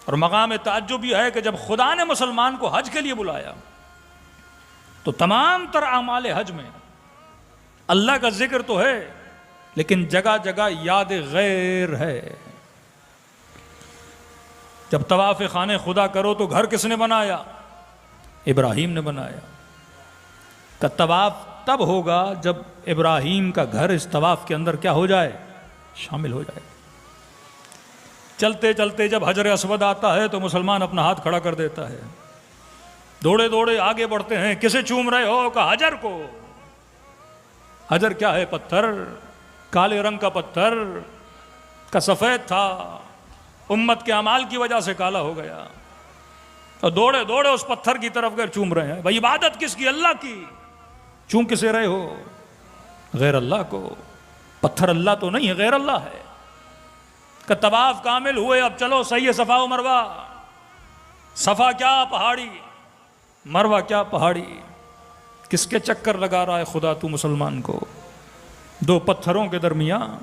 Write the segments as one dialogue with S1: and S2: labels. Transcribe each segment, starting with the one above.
S1: اور مقام تعجب یہ ہے کہ جب خدا نے مسلمان کو حج کے لیے بلایا تو تمام تر اعمال حج میں اللہ کا ذکر تو ہے لیکن جگہ جگہ یاد غیر ہے۔ جب طواف خانے خدا کرو تو گھر کس نے بنایا؟ ابراہیم نے بنایا۔ کہ طواف تب ہوگا جب ابراہیم کا گھر اس طواف کے اندر کیا ہو جائے؟ شامل ہو جائے۔ چلتے چلتے جب حجر اسود آتا ہے تو مسلمان اپنا ہاتھ کھڑا کر دیتا ہے، دوڑے دوڑے آگے بڑھتے ہیں، کسے چوم رہے ہو؟ کہ حجر کو۔ حجر کیا ہے؟ پتھر، کالے رنگ کا پتھر کا سفید تھا، امت کے اعمال کی وجہ سے کالا ہو گیا، اور دوڑے دوڑے اس پتھر کی طرف گئے چوم رہے ہیں۔ بھائی عبادت کس کی؟ اللہ کی۔ چوم کسے رہے ہو؟ غیر اللہ کو۔ پتھر اللہ تو نہیں ہے، غیر اللہ ہے۔ کہ طواف کامل ہوئے، اب چلو صحیح صفا و مروہ۔ صفا کیا پہاڑی، مروہ کیا پہاڑی۔ کس کے چکر لگا رہا ہے خدا تو مسلمان کو؟ دو پتھروں کے درمیان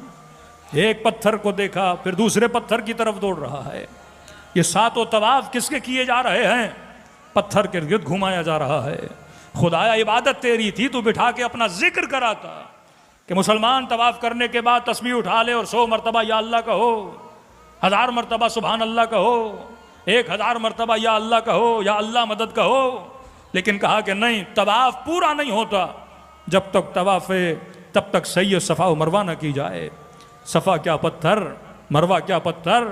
S1: ایک پتھر کو دیکھا پھر دوسرے پتھر کی طرف دوڑ رہا ہے۔ یہ ساتوں طواف کس کے کیے جا رہے ہیں؟ پتھر کے گرد گھمایا جا رہا ہے۔ خدایا عبادت تیری تھی تو بٹھا کے اپنا ذکر کراتا کہ مسلمان طواف کرنے کے بعد تسبیح اٹھا لے اور 100 مرتبہ یا اللہ کہو، 1000 مرتبہ سبحان اللہ کہو، 1000 مرتبہ یا اللہ کہو، یا اللہ مدد کہو۔ لیکن کہا کہ نہیں، طواف پورا نہیں ہوتا جب تک طواف تب تک صحیح صفا و مروہ نہ کی جائے۔ صفا کیا پتھر، مروہ کیا پتھر۔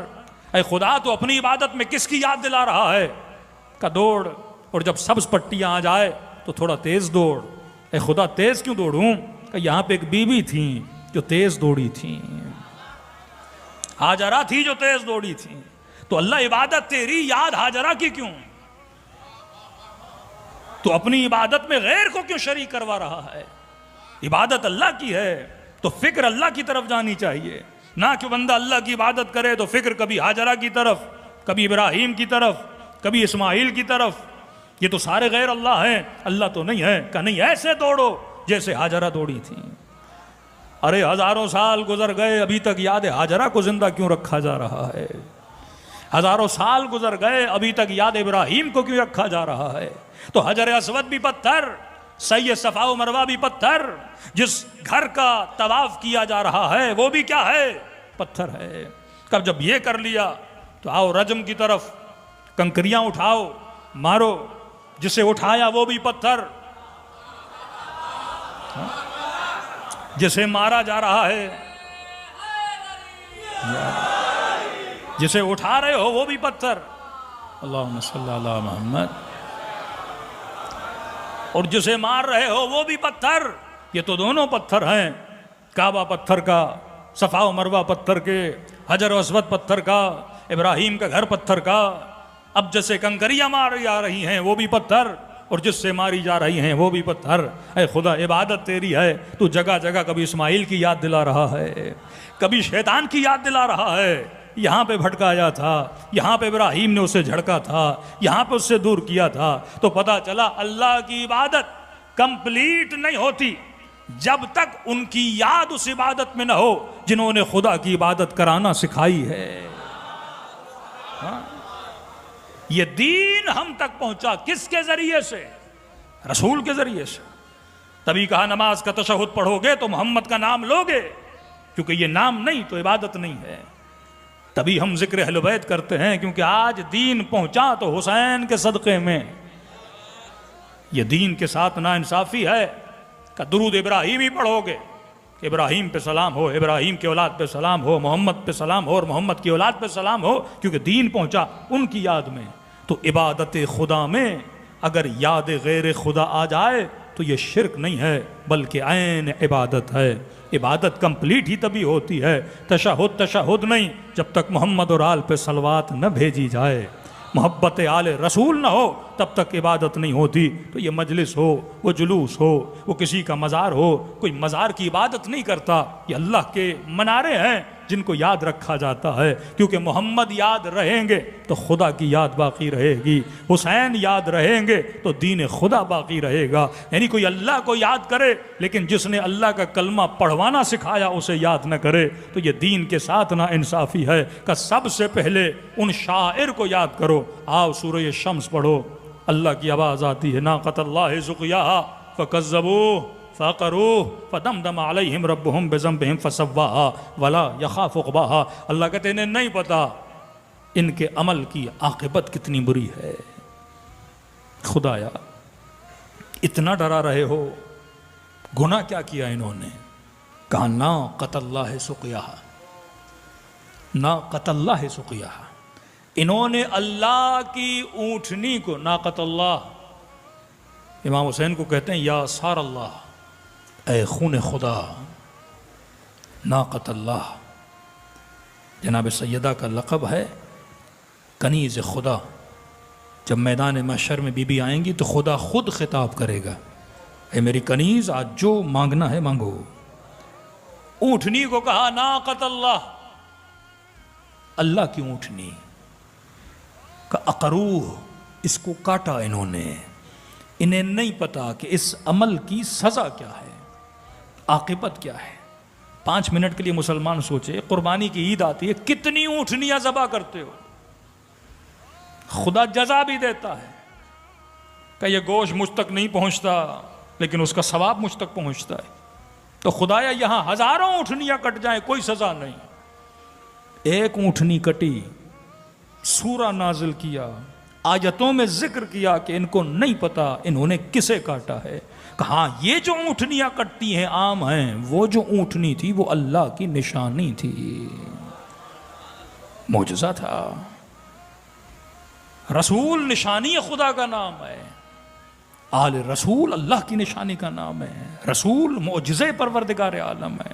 S1: اے خدا تو اپنی عبادت میں کس کی یاد دلا رہا ہے؟ کہ دوڑ، اور جب سبز پٹیاں آ جائے تو تھوڑا تیز دوڑ۔ اے خدا تیز کیوں دوڑوں؟ کہ یہاں پہ ایک بی بی تھیں جو تیز دوڑی تھیں، ہاجرہ تھی جو تیز دوڑی تھیں۔ تو اللہ عبادت تیری، یاد ہاجرہ کی کیوں؟ تو اپنی عبادت میں غیر کو کیوں شریک کروا رہا ہے؟ عبادت اللہ کی ہے تو فکر اللہ کی طرف جانی چاہیے، نہ کہ بندہ اللہ کی عبادت کرے تو فکر کبھی ہاجرہ کی طرف، کبھی ابراہیم کی طرف، کبھی اسماعیل کی طرف۔ یہ تو سارے غیر اللہ ہیں، اللہ تو نہیں ہے۔ کہ نہیں، ایسے دوڑو جیسے ہاجرہ دوڑی تھی۔ ارے ہزاروں سال گزر گئے، ابھی تک یاد ہاجرہ کو زندہ کیوں رکھا جا رہا ہے؟ ہزاروں سال گزر گئے، ابھی تک یاد ابراہیم کو کیوں رکھا جا رہا ہے؟ تو حجر اسود بھی پتھر، صحیح صفا و مروہ بھی پتھر، جس گھر کا طواف کیا جا رہا ہے وہ بھی کیا ہے؟ پتھر ہے۔ کب جب یہ کر لیا تو آؤ رجم کی طرف، کنکریاں اٹھاؤ مارو، جسے اٹھایا وہ بھی پتھر، جسے مارا جا رہا ہے، جسے اٹھا رہے ہو وہ بھی پتھر۔ اللہم صلی علی محمد۔ اور جسے مار رہے ہو وہ بھی پتھر۔ یہ تو دونوں پتھر ہیں، کعبہ پتھر کا، صفا و مروہ پتھر کے، حجر و اسود پتھر کا، ابراہیم کا گھر پتھر کا۔ اب جسے کنکریاں ماری جا رہی ہیں وہ بھی پتھر، اور جس سے ماری جا رہی ہیں وہ بھی پتھر۔ اے خدا عبادت تیری ہے تو جگہ جگہ کبھی اسماعیل کی یاد دلا رہا ہے، کبھی شیطان کی یاد دلا رہا ہے۔ یہاں پہ بھٹکایا تھا، یہاں پہ ابراہیم نے اسے جھڑکا تھا، یہاں پہ اس سے دور کیا تھا۔ تو پتا چلا اللہ کی عبادت کمپلیٹ نہیں ہوتی جب تک ان کی یاد اس عبادت میں نہ ہو جنہوں نے خدا کی عبادت کرانا سکھائی ہے۔ یہ دین ہم تک پہنچا کس کے ذریعے سے؟ رسول کے ذریعے سے۔ تبھی کہا نماز کا تشہد پڑھو گے تو محمد کا نام لوگے، کیونکہ یہ نام نہیں تو عبادت نہیں ہے۔ تبھی ہم ذکر اہل بیت کرتے ہیں، کیونکہ آج دین پہنچا تو حسین کے صدقے میں۔ یہ دین کے ساتھ ناانصافی ہے کہ درود ابراہیمی پڑھو گے کہ ابراہیم پہ سلام ہو، ابراہیم کی اولاد پہ سلام ہو، محمد پہ سلام ہو اور محمد کی اولاد پہ سلام ہو، کیونکہ دین پہنچا ان کی یاد میں۔ تو عبادت خدا میں اگر یاد غیر خدا آ جائے تو یہ شرک نہیں ہے بلکہ عین عبادت ہے۔ عبادت کمپلیٹ ہی تبھی ہوتی ہے، تشہد نہیں جب تک محمد اور آل پہ صلوات نہ بھیجی جائے، محبت آل رسول نہ ہو تب تک عبادت نہیں ہوتی۔ تو یہ مجلس ہو، وہ جلوس ہو، وہ کسی کا مزار ہو، کوئی مزار کی عبادت نہیں کرتا، یہ اللہ کے منارے ہیں، جن کو یاد رکھا جاتا ہے، کیونکہ محمد یاد رہیں گے تو خدا کی یاد باقی رہے گی، حسین یاد رہیں گے تو دین خدا باقی رہے گا۔ یعنی کوئی اللہ کو یاد کرے لیکن جس نے اللہ کا کلمہ پڑھوانا سکھایا اسے یاد نہ کرے تو یہ دین کے ساتھ نا انصافی ہے۔ کہ سب سے پہلے ان شاعر کو یاد کرو۔ آؤ سورہ شمس پڑھو، اللہ کی آواز آتی ہے، ناقۃ اللہ سقیاہا فکذبوہ فعقروہ فدمدم علیہم ربہم بذنبہم فسواہا ولا یخاف عقباہا۔ اللہ کہتے ہیں انہیں نہیں پتا ان کے عمل کی عاقبت کتنی بری ہے۔ خدایا اتنا ڈرا رہے ہو، گناہ کیا کیا انہوں نے؟ کہا ناقۃ اللہ سقیاہا، ناقۃ اللہ سقیاہا، انہوں نے اللہ کی اونٹنی کو، ناقۃ اللہ، امام حسین کو کہتے ہیں یا سار اللہ، اے خون خدا، ناقۃ اللہ جناب سیدہ کا لقب ہے، کنیز خدا۔ جب میدان محشر میں بی بی آئیں گی تو خدا خود خطاب کرے گا، اے میری کنیز آج جو مانگنا ہے مانگو۔ اونٹنی کو کہا ناقۃ اللہ، اللہ کی اونٹنی کا عقروہ، اس کو کاٹا انہوں نے۔ انہیں نہیں پتا کہ اس عمل کی سزا کیا ہے، عاقبت کیا ہے۔ 5 منٹ کے لیے مسلمان سوچے، قربانی کی عید آتی ہے، کتنی اونٹنیاں ذبح کرتے ہو، خدا جزا بھی دیتا ہے کہ یہ گوشت مجھ تک نہیں پہنچتا لیکن اس کا ثواب مجھ تک پہنچتا ہے۔ تو خدایا یہاں ہزاروں اونٹنیاں کٹ جائیں کوئی سزا نہیں، ایک اونٹنی کٹی، سورہ نازل کیا، آیتوں میں ذکر کیا کہ ان کو نہیں پتا انہوں نے کسے کاٹا ہے۔ کہاں یہ جو اونٹنیاں کٹتی ہیں عام ہیں، وہ جو اونٹنی تھی وہ اللہ کی نشانی تھی، معجزہ تھا۔ رسول نشانی خدا کا نام ہے، آل رسول اللہ کی نشانی کا نام ہے، رسول معجزے پروردگار عالم ہے۔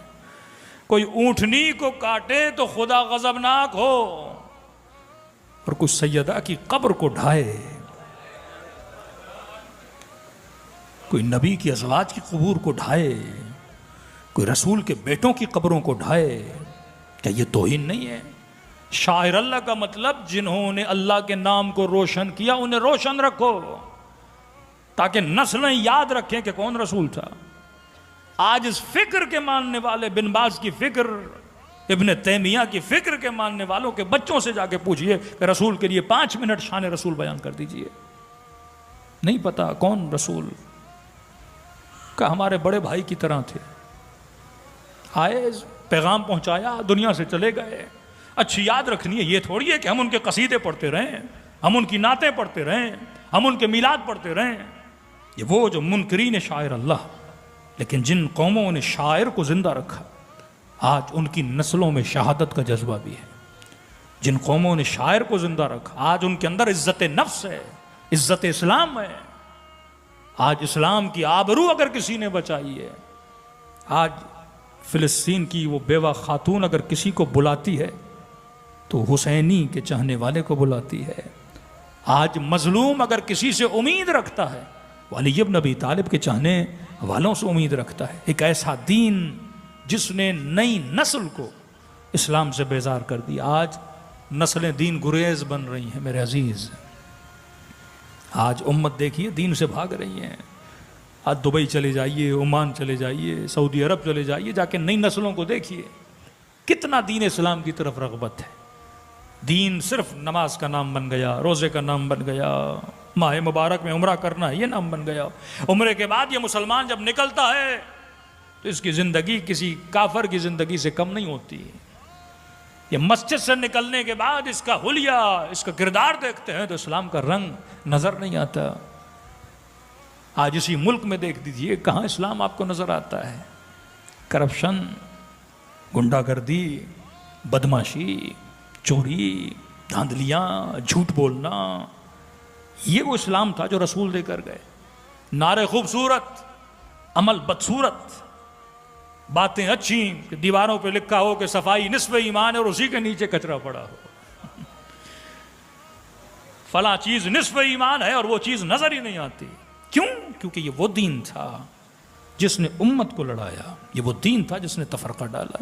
S1: کوئی اونٹنی کو کاٹے تو خدا غضبناک ہو، اور کوئی سیدہ کی قبر کو ڈھائے، کوئی نبی کی ازواج کی قبور کو ڈھائے، کوئی رسول کے بیٹوں کی قبروں کو ڈھائے، کیا یہ توہین نہیں ہے؟ شاعر اللہ کا مطلب جنہوں نے اللہ کے نام کو روشن کیا انہیں روشن رکھو تاکہ نسلیں یاد رکھیں کہ کون رسول تھا۔ آج اس فکر کے ماننے والے، بن باز کی فکر، ابن تیمیہ کی فکر کے ماننے والوں کے بچوں سے جا کے پوچھئے کہ رسول کے لیے 5 منٹ شان رسول بیان کر دیجئے، نہیں پتا کون رسول، کہ ہمارے بڑے بھائی کی طرح تھے، آئے پیغام پہنچایا دنیا سے چلے گئے۔ اچھی یاد رکھنی ہے، یہ تھوڑی ہے کہ ہم ان کے قصیدے پڑھتے رہیں، ہم ان کی نعتیں پڑھتے رہیں، ہم ان کے میلاد پڑھتے رہیں۔ یہ وہ جو منکرین شاعر اللہ، لیکن جن قوموں نے شاعر کو زندہ رکھا آج ان کی نسلوں میں شہادت کا جذبہ بھی ہے۔ جن قوموں نے شاعر کو زندہ رکھا آج ان کے اندر عزت نفس ہے، عزت اسلام ہے۔ آج اسلام کی آبرو اگر کسی نے بچائی ہے، آج فلسطین کی وہ بیوہ خاتون اگر کسی کو بلاتی ہے تو حسینی کے چاہنے والے کو بلاتی ہے۔ آج مظلوم اگر کسی سے امید رکھتا ہے، علی ابن ابی طالب کے چاہنے والوں سے امید رکھتا ہے۔ ایک ایسا دین جس نے نئی نسل کو اسلام سے بیزار کر دیا۔ آج نسلیں دین گریز بن رہی ہیں میرے عزیز، آج امت دیکھیے دین سے بھاگ رہی ہیں۔ آج دبئی چلے جائیے، عمان چلے جائیے، سعودی عرب چلے جائیے، جا کے نئی نسلوں کو دیکھیے کتنا دین اسلام کی طرف رغبت ہے۔ دین صرف نماز کا نام بن گیا، روزے کا نام بن گیا، ماہ مبارک میں عمرہ کرنا ہے یہ نام بن گیا۔ عمرے کے بعد یہ مسلمان جب نکلتا ہے تو اس کی زندگی کسی کافر کی زندگی سے کم نہیں ہوتی۔ یہ مسجد سے نکلنے کے بعد اس کا حلیہ، اس کا کردار دیکھتے ہیں تو اسلام کا رنگ نظر نہیں آتا۔ آج اسی ملک میں دیکھ دیجئے کہاں اسلام آپ کو نظر آتا ہے۔ کرپشن، گنڈا گردی، بدماشی، چوری، دھاندلیاں، جھوٹ بولنا، یہ وہ اسلام تھا جو رسول دے کر گئے۔ نعرے خوبصورت، عمل بدصورت، باتیں اچھی کہ دیواروں پہ لکھا ہو کہ صفائی نصف ایمان ہے اور اسی کے نیچے کچرا پڑا ہو، فلاں چیز نصف ایمان ہے اور وہ چیز نظر ہی نہیں آتی۔ کیوں؟ کیونکہ یہ وہ دین تھا جس نے امت کو لڑایا، یہ وہ دین تھا جس نے تفرقہ ڈالا۔